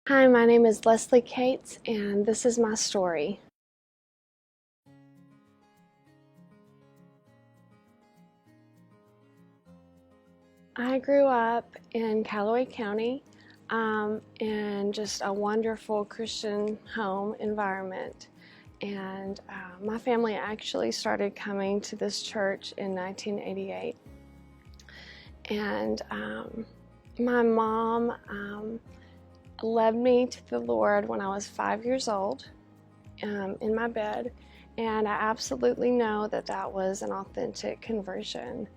Hi, my name is Leslie Cates, and this is my story. I grew up in Callaway County in just a wonderful Christian home environment. And my family actually started coming to this church in 1988. And my mom led me to the Lord when I was 5 years old in my bed, and I absolutely know that that was an authentic conversion.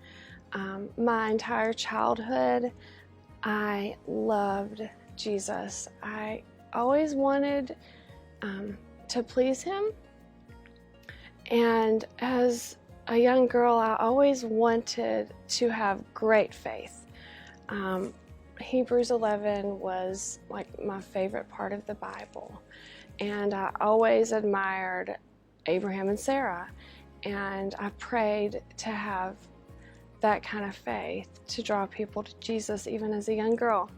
My entire childhood, I loved Jesus. I always wanted to please Him, and as a young girl, I always wanted to have great faith. Hebrews 11 was like my favorite part of the Bible, and I always admired Abraham and Sarah, and I prayed to have that kind of faith to draw people to Jesus even as a young girl.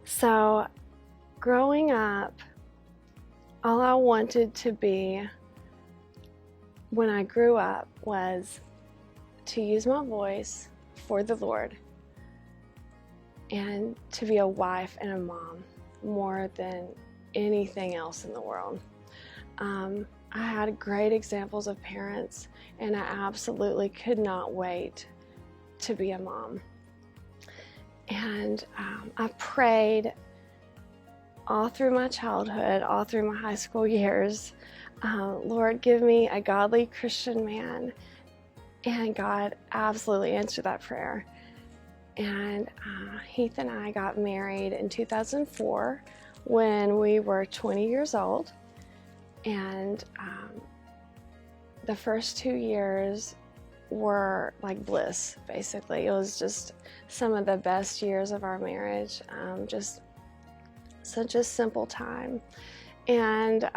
So growing up, all I wanted to be when I grew up was to use my voice for the Lord and to be a wife and a mom more than anything else in the world. I had great examples of parents, and I absolutely could not wait to be a mom. And I prayed all through my childhood, all through my high school years, Lord, give me a godly Christian man. And God absolutely answered that prayer. And Heath and I got married in 2004 when we were 20 years old. And the first 2 years were like bliss, basically. It was just some of the best years of our marriage, just such a simple time. And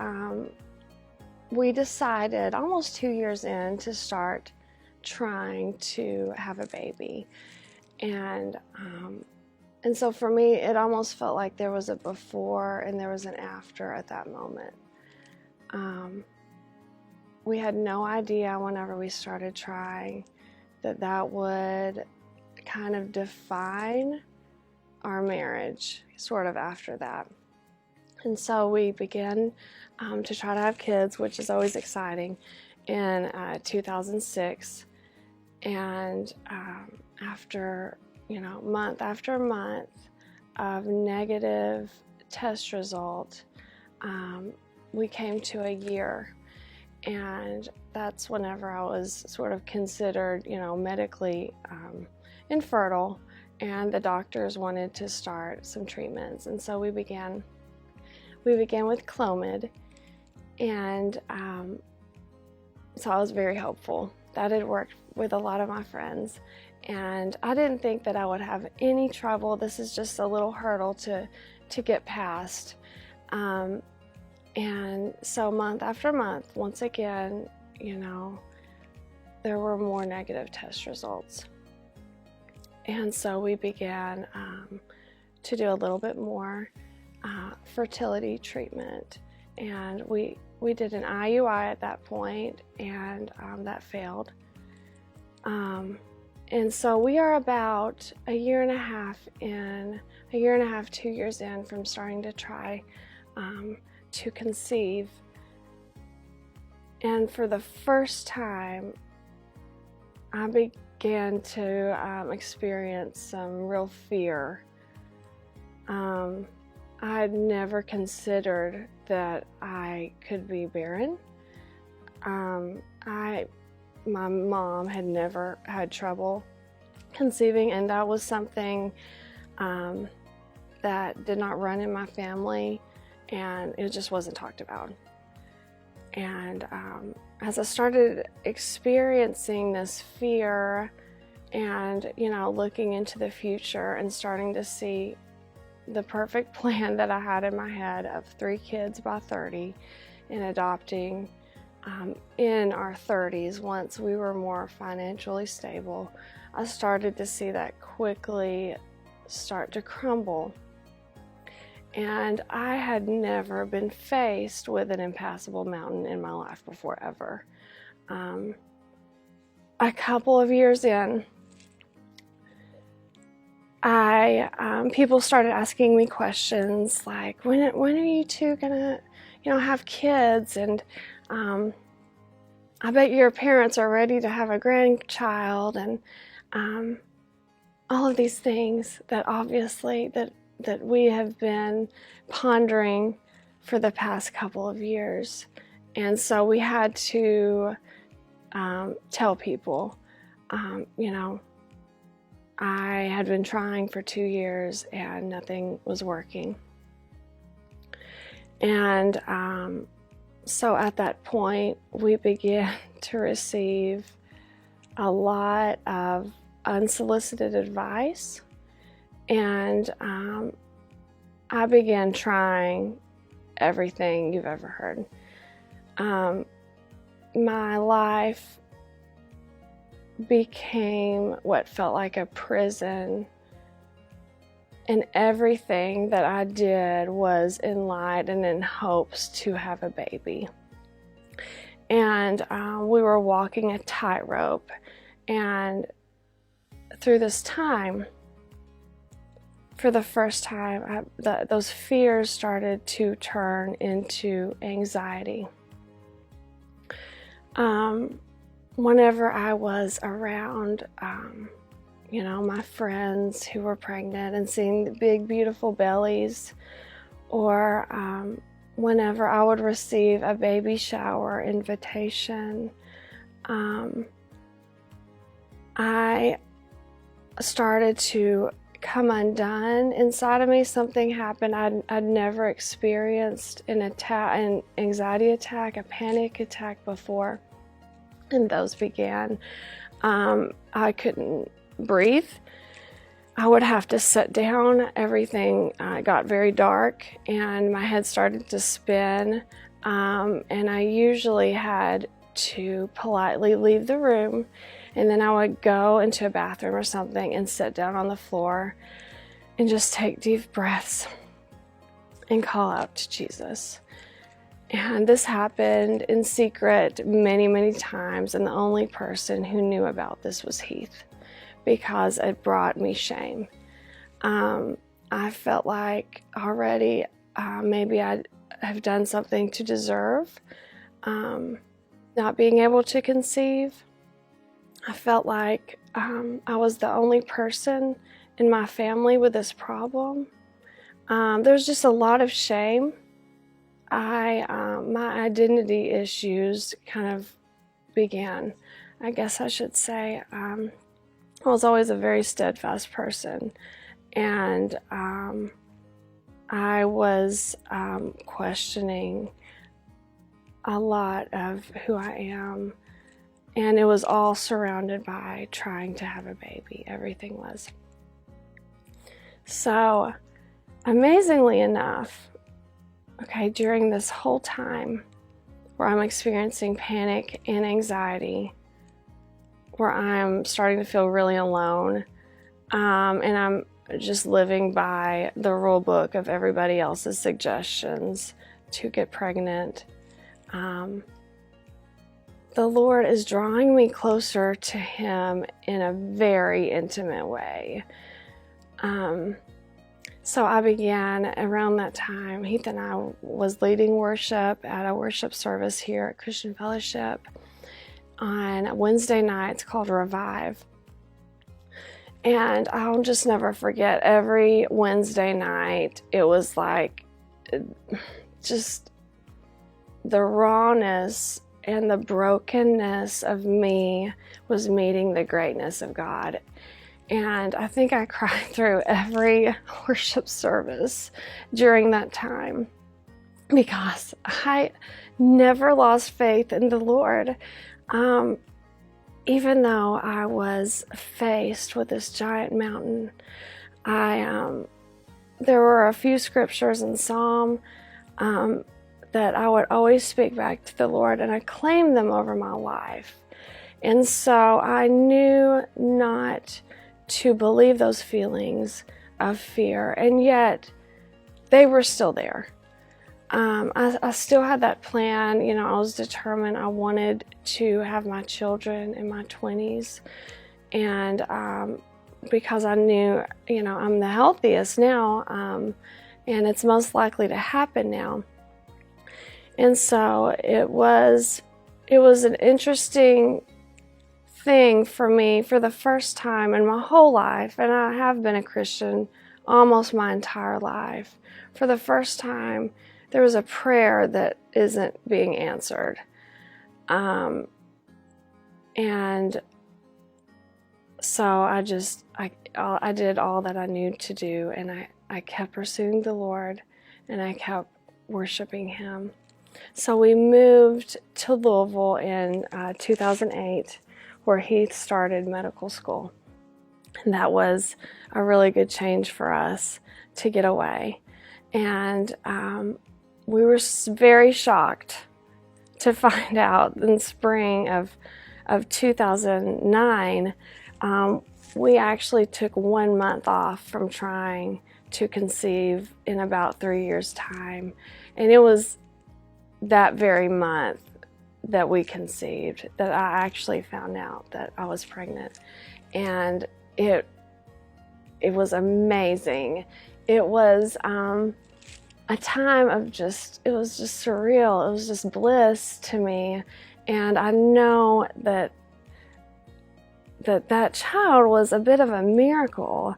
we decided almost 2 years in to start trying to have a baby. And so for me, it almost felt like there was a before and there was an after at that moment. We had no idea whenever we started trying that would kind of define our marriage sort of after that. And so we began to try to have kids, which is always exciting, in 2006. And after, month after month of negative test result, we came to a year. And that's whenever I was sort of considered, medically infertile, and the doctors wanted to start some treatments. And so we began with Clomid, and so I was very hopeful. That had worked with a lot of my friends, and I didn't think that I would have any trouble. This is just a little hurdle to get past. And so month after month, once again, there were more negative test results. And so we began to do a little bit more fertility treatment. And we did an IUI at that point, and that failed. And so we are about a year and a half, 2 years in from starting to try to conceive. And for the first time, I began to experience some real fear. I had never considered that I could be barren. My mom had never had trouble conceiving, and that was something that did not run in my family, and it just wasn't talked about. And as I started experiencing this fear and, looking into the future and starting to see the perfect plan that I had in my head of 3 kids by 30 and adopting in our 30s once we were more financially stable, I started to see that quickly start to crumble. And I had never been faced with an impassable mountain in my life before, ever. A couple of years in, people started asking me questions like, when are you two gonna, have kids? And I bet your parents are ready to have a grandchild, and all of these things that obviously that we have been pondering for the past couple of years. And so we had to tell people, I had been trying for 2 years and nothing was working. And so at that point, we began to receive a lot of unsolicited advice, and I began trying everything you've ever heard. My life became what felt like a prison, and everything that I did was in light and in hopes to have a baby. And we were walking a tightrope, and through this time, for the first time, those fears started to turn into anxiety. Whenever I was around, my friends who were pregnant and seeing the big, beautiful bellies, or whenever I would receive a baby shower invitation, I started to come undone inside of me. Something happened I'd never experienced, an anxiety attack, a panic attack before, and those began. I couldn't breathe. I would have to sit down. Everything got very dark, and my head started to spin, and I usually had to politely leave the room, and then I would go into a bathroom or something and sit down on the floor and just take deep breaths and call out to Jesus. And this happened in secret many, many times, and the only person who knew about this was Heath, because it brought me shame. I felt like already maybe I have done something to deserve not being able to conceive. I felt like I was the only person in my family with this problem. There was just a lot of shame. My identity issues kind of began, I guess I should say. I was always a very steadfast person, and I was questioning a lot of who I am, and it was all surrounded by trying to have a baby. Everything was. So, amazingly enough, during this whole time where I'm experiencing panic and anxiety, where I'm starting to feel really alone, and I'm just living by the rule book of everybody else's suggestions to get pregnant, the Lord is drawing me closer to Him in a very intimate way. So I began around that time. Heath and I was leading worship at a worship service here at Christian Fellowship on Wednesday nights called Revive. And I'll just never forget, every Wednesday night, it was like just the rawness and the brokenness of me was meeting the greatness of God. And I think I cried through every worship service during that time, because I never lost faith in the Lord. Even though I was faced with this giant mountain, there were a few scriptures in Psalm that I would always speak back to the Lord, and I claimed them over my life. And so I knew not to believe those feelings of fear, and yet they were still there. I still had that plan. You know, I was determined I wanted to have my children in my 20s. And because I knew, you know, I'm the healthiest now, and it's most likely to happen now. And so it was an interesting thing for me for the first time in my whole life, and I have been a Christian almost my entire life. For the first time, there was a prayer that isn't being answered. And so I did all that I knew to do, and I kept pursuing the Lord, and I kept worshiping Him. So we moved to Louisville in 2008, where Heath started medical school. And that was a really good change for us to get away. And we were very shocked to find out in spring of 2009, we actually took 1 month off from trying to conceive in about 3 years' time. And it was that very month that we conceived that I actually found out that I was pregnant. And it was amazing. It was a time of it was just surreal. It was just bliss to me. And I know that child was a bit of a miracle,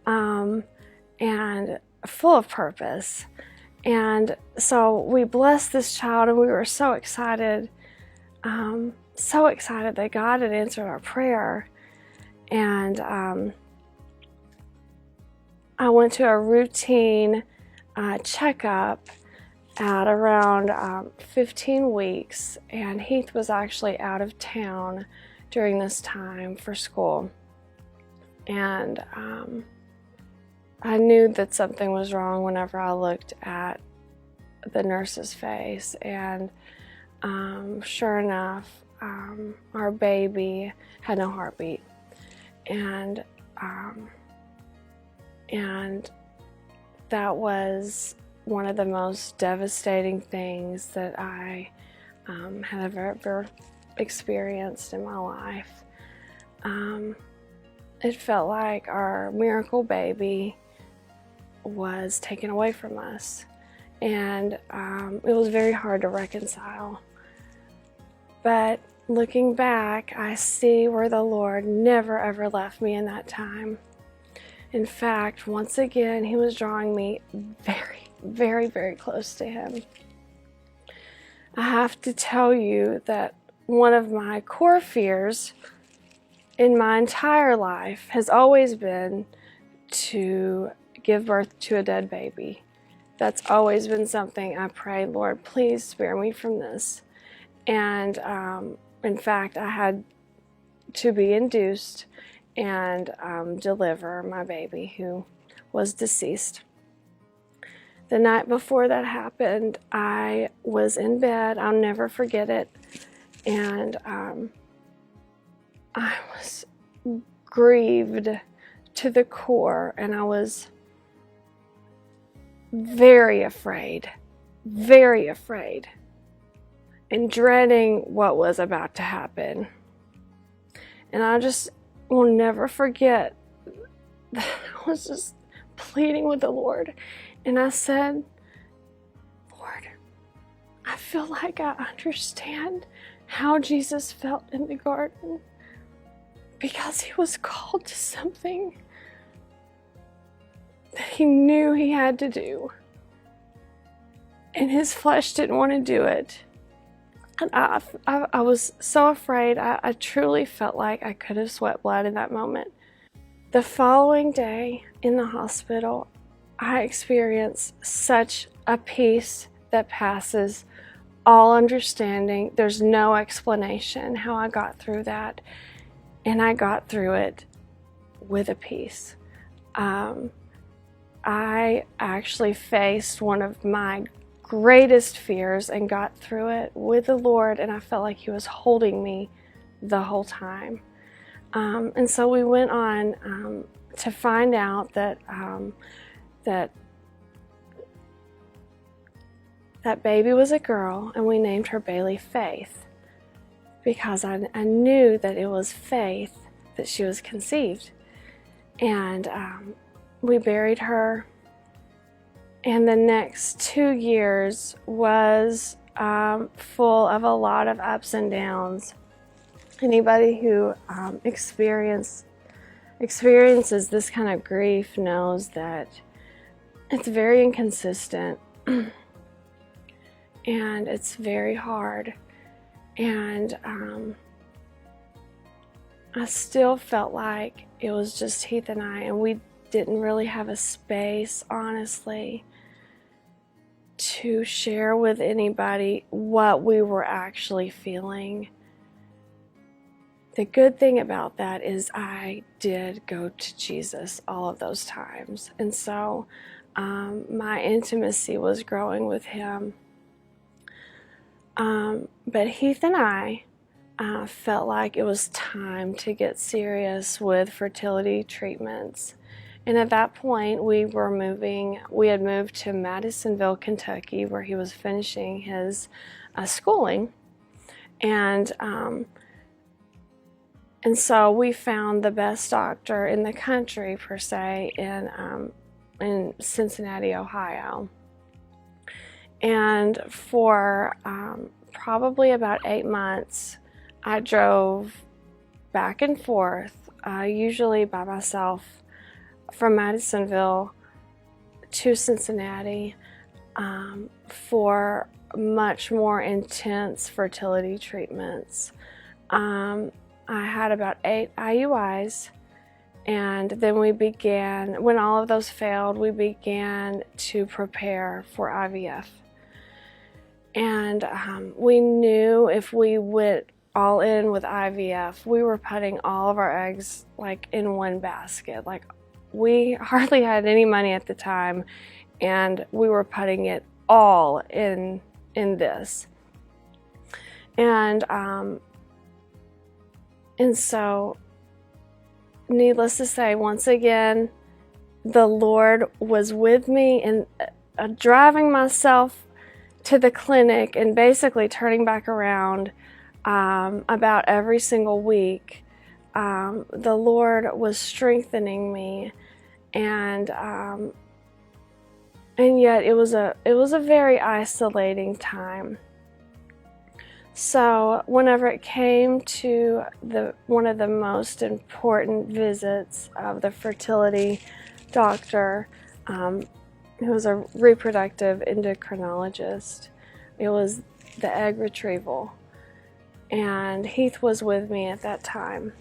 and full of purpose. And so we blessed this child, and we were so excited that God had answered our prayer. And I went to a routine checkup at around 15 weeks, and Heath was actually out of town during this time for school. And I knew that something was wrong whenever I looked at the nurse's face, and sure enough, our baby had no heartbeat. And that was one of the most devastating things that I have ever experienced in my life. It felt like our miracle baby was taken away from us, and it was very hard to reconcile. But looking back, I see where the Lord never ever left me in that time. In fact, once again, He was drawing me very, very, very close to Him. I have to tell you that one of my core fears in my entire life has always been to give birth to a dead baby. That's always been something I prayed, Lord, please spare me from this. And in fact, I had to be induced and deliver my baby, who was deceased. The night before that happened, I was in bed. I'll never forget it. And I was grieved to the core, and I was very afraid, and dreading what was about to happen. And I just will never forget that I was just pleading with the Lord. And I said, Lord, I feel like I understand how Jesus felt in the garden, because He was called to something that He knew He had to do. And His flesh didn't want to do it. And I was so afraid. I truly felt like I could have sweat blood in that moment. The following day in the hospital, I experienced such a peace that passes all understanding. There's no explanation how I got through that. And I got through it with a peace. I actually faced one of my greatest fears and got through it with the Lord, and I felt like He was holding me the whole time. And so we went on to find out that That baby was a girl, and we named her Bailey Faith because I knew that it was faith that she was conceived. And we buried her, and the next 2 years was full of a lot of ups and downs. Anybody who experiences this kind of grief knows that it's very inconsistent and it's very hard. And I still felt like it was just Heath and I, and we didn't really have a space, honestly, to share with anybody what we were actually feeling. The good thing about that is I did go to Jesus all of those times, and so my intimacy was growing with him. But Heath and I felt like it was time to get serious with fertility treatments. And at that point, we had moved to Madisonville, Kentucky, where he was finishing his schooling. And so we found the best doctor in the country, per se, in Cincinnati, Ohio. And for probably about 8 months, I drove back and forth, usually by myself, from Madisonville to Cincinnati for much more intense fertility treatments. I had about 8 IUIs, and then when all of those failed, we began to prepare for IVF. And we knew if we went all in with IVF, we were putting all of our eggs like in one basket. Like, we hardly had any money at the time, and we were putting it all in this. And so, needless to say, once again, the Lord was with me in driving myself to the clinic and basically turning back around about every single week. The Lord was strengthening me, and yet it was a very isolating time. So whenever it came to one of the most important visits of the fertility doctor, who was a reproductive endocrinologist, it was the egg retrieval. And Heath was with me at that time.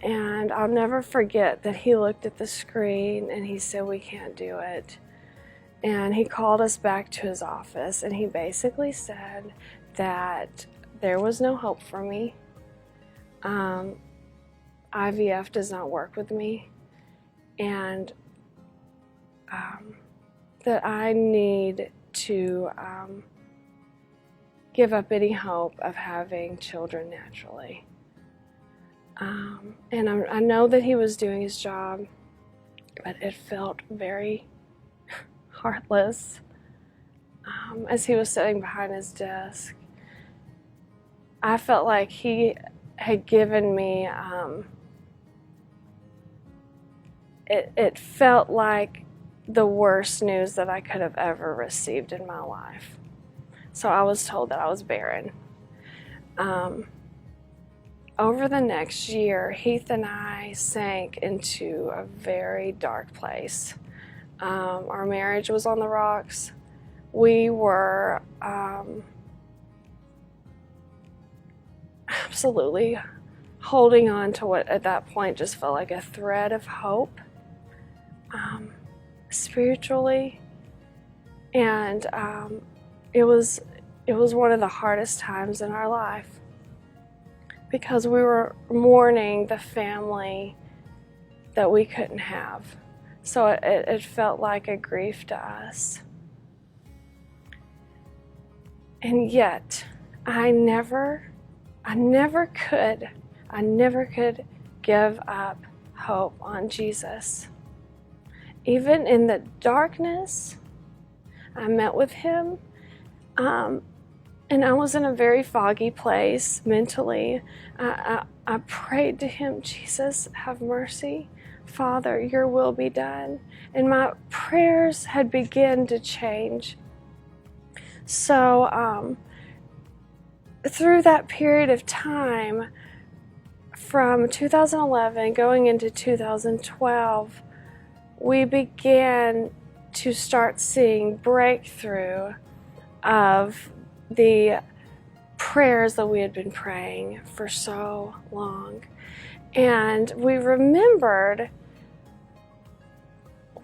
And I'll never forget that he looked at the screen and he said, "We can't do it." And he called us back to his office, and he basically said that there was no hope for me. IVF does not work with me, and that I need to give up any hope of having children naturally. And I know that he was doing his job, but it felt very heartless as he was sitting behind his desk. I felt like he had given me, it felt like the worst news that I could have ever received in my life. So I was told that I was barren. Over the next year, Heath and I sank into a very dark place. Our marriage was on the rocks. We were absolutely holding on to what at that point just felt like a thread of hope, spiritually, and it was one of the hardest times in our life, because we were mourning the family that we couldn't have. So it felt like a grief to us. And yet, I never could give up hope on Jesus. Even in the darkness, I met with him, And I was in a very foggy place mentally. I prayed to him, Jesus, have mercy. Father, your will be done. And my prayers had begun to change. So through that period of time, from 2011 going into 2012, we began to start seeing breakthrough of the prayers that we had been praying for so long. And we remembered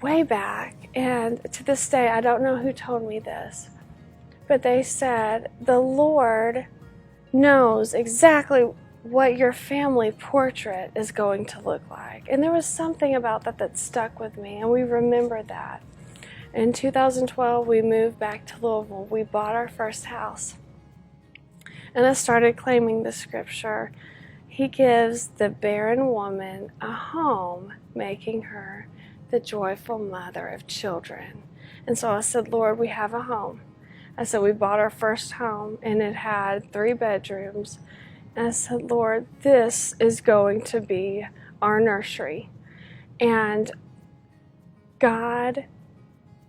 way back, and to this day, I don't know who told me this, but they said, the Lord knows exactly what your family portrait is going to look like. And there was something about that stuck with me, and we remembered that. In 2012, we moved back to Louisville. We bought our first house. And I started claiming the scripture. He gives the barren woman a home, making her the joyful mother of children. And so I said, Lord, we have a home. I said, we bought our first home, and it had 3 bedrooms. And I said, Lord, this is going to be our nursery. And God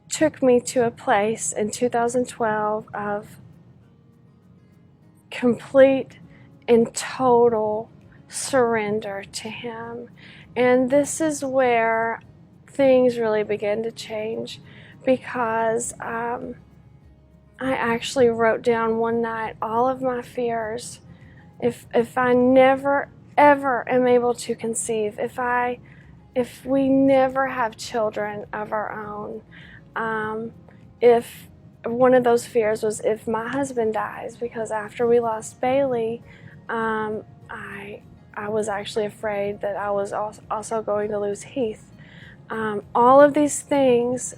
took me to a place in 2012 of complete and total surrender to Him. And this is where things really began to change, because I actually wrote down one night all of my fears. If I never ever am able to conceive, if we never have children of our own, if one of those fears was if my husband dies, because after we lost Bailey, I was actually afraid that I was also going to lose Heath. All of these things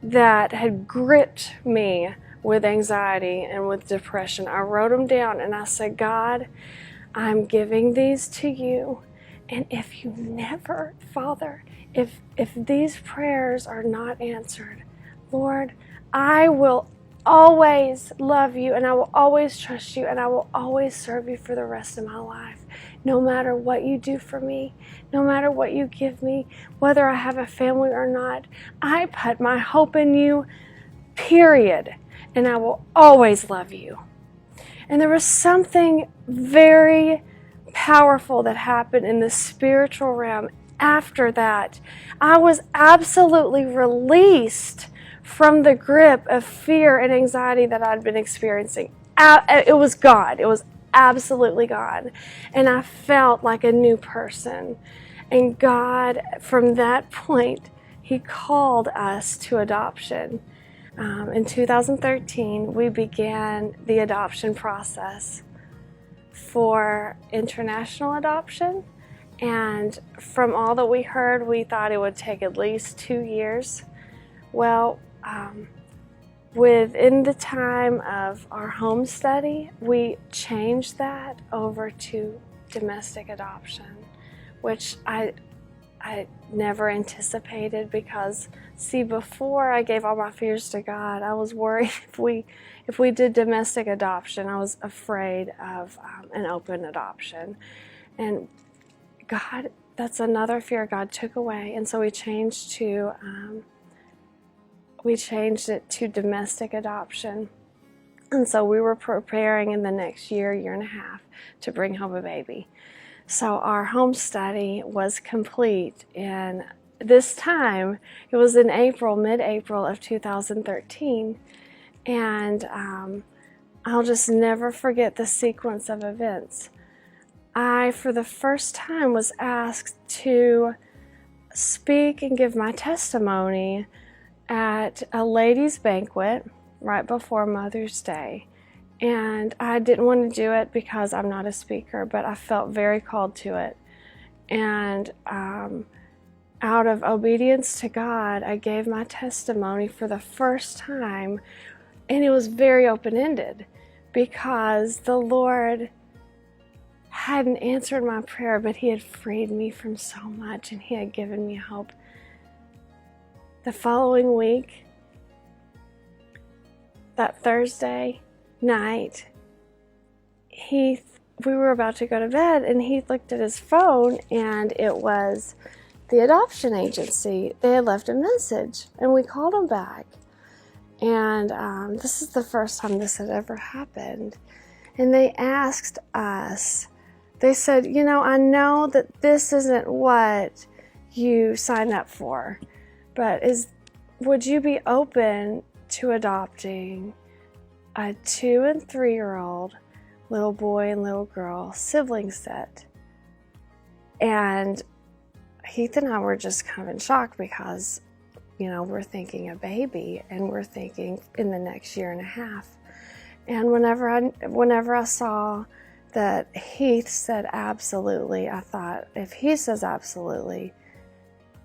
that had gripped me with anxiety and with depression, I wrote them down, and I said, God, I'm giving these to you. And if you never, Father, if these prayers are not answered, Lord, I will always love you, and I will always trust you, and I will always serve you for the rest of my life. No matter what you do for me, no matter what you give me, whether I have a family or not, I put my hope in you, period. And I will always love you. And there was something very powerful that happened in the spiritual realm after that. I was absolutely released from the grip of fear and anxiety that I'd been experiencing. It was gone. It was absolutely gone. And I felt like a new person. And God, from that point, He called us to adoption. In 2013, we began the adoption process for international adoption. And from all that we heard, we thought it would take at least 2 years. Well, within the time of our home study, we changed that over to domestic adoption, which I never anticipated, because, see, before I gave all my fears to God, I was worried if we did domestic adoption, I was afraid of an open adoption. And God, that's another fear God took away. And so we changed it to domestic adoption. And so we were preparing in the next year and a half to bring home a baby. So our home study was complete, and this time, it was in mid-April of 2013, and I'll just never forget the sequence of events. I, for the first time, was asked to speak and give my testimony at a ladies' banquet right before Mother's Day. And I didn't want to do it because I'm not a speaker, but I felt very called to it. And out of obedience to God, I gave my testimony for the first time, and it was very open-ended, because the Lord hadn't answered my prayer, but He had freed me from so much, and He had given me hope. The following week, that Thursday night, we were about to go to bed, and he looked at his phone, and it was the adoption agency. They had left a message, and we called him back. And this is the first time this had ever happened. And they asked us, they said, I know that this isn't what you signed up for, but would you be open to adopting a 2 and 3 year old little boy and little girl sibling set? And Heath and I were just kind of in shock because, we're thinking a baby, and we're thinking in the next year and a half. And whenever I saw that Heath said absolutely, I thought, if he says absolutely,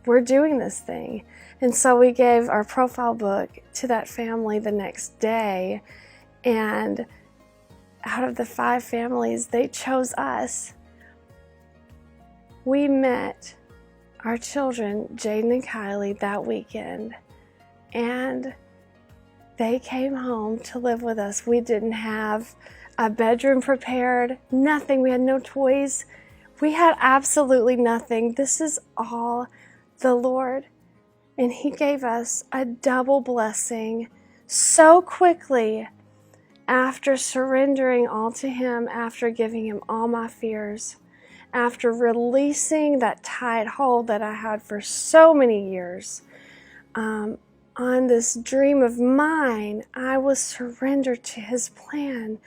we're doing this thing. And so we gave our profile book to that family the next day, and out of the 5 families, they chose us. We met our children, Jaden and Kylie, that weekend, and they came home to live with us. We didn't have a bedroom prepared, nothing. We had no toys. We had absolutely nothing. This is all the Lord. And He gave us a double blessing so quickly after surrendering all to Him, after giving Him all my fears, after releasing that tight hold that I had for so many years. On this dream of mine, I was surrendered to His plan,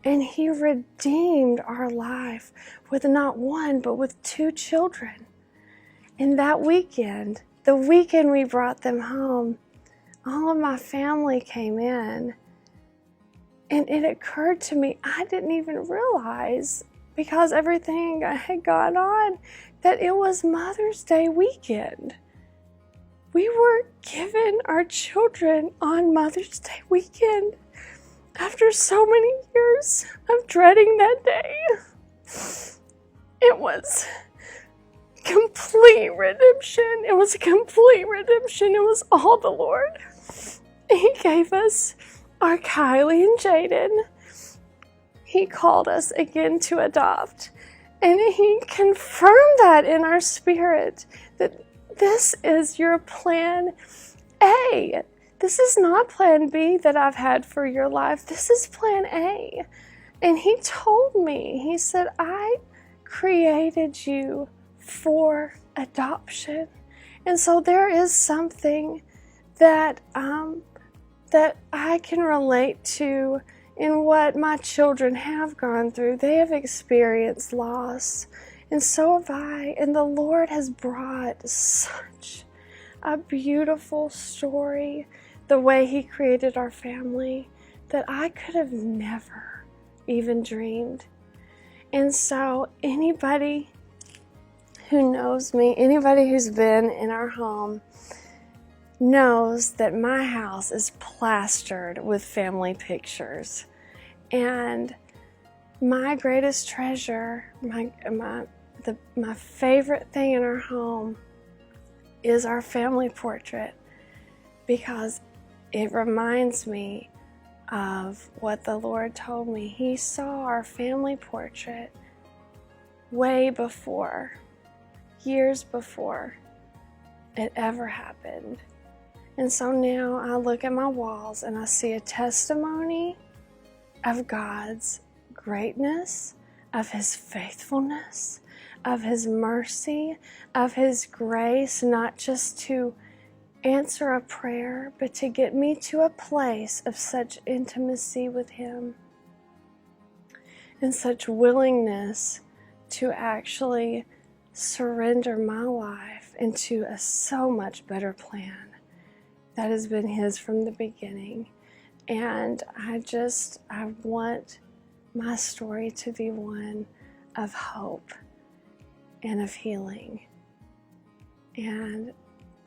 and He redeemed our life with not 1, but with 2 children. And that weekend, the weekend we brought them home, all of my family came in, and it occurred to me, I didn't even realize, because everything had gone on, that it was Mother's Day weekend. We were given our children on Mother's Day weekend after so many years of dreading that day. It was complete redemption. It was a complete redemption. It was all the Lord. He gave us our Kylie and Jaden. He called us again to adopt. And He confirmed that in our spirit, that this is your plan A. This is not plan B that I've had for your life. This is plan A. And He told me, He said, I created you for adoption. And so there is something that I can relate to in what my children have gone through. They have experienced loss, and so have I. And the Lord has brought such a beautiful story, the way He created our family, that I could have never even dreamed. And so anybody who knows me, anybody who's been in our home, knows that my house is plastered with family pictures. And my greatest treasure, my favorite thing in our home is our family portrait, because it reminds me of what the Lord told me. He saw our family portrait way before, years before it ever happened. And so now I look at my walls and I see a testimony of God's greatness, of His faithfulness, of His mercy, of His grace, not just to answer a prayer, but to get me to a place of such intimacy with Him and such willingness to actually surrender my life into a so much better plan that has been His from the beginning. And I want my story to be one of hope and of healing. And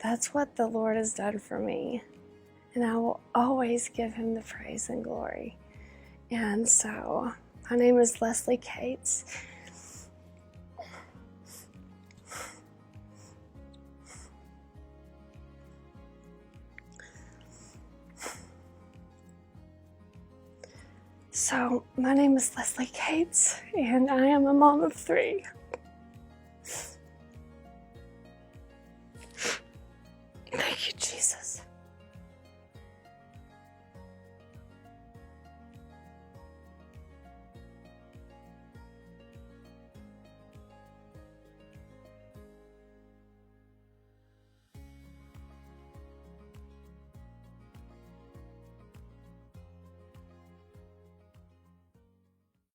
that's what the Lord has done for me. And I will always give Him the praise and glory. And so, my name is Leslie Cates. So, my name is Leslie Cates, and I am a mom of 3.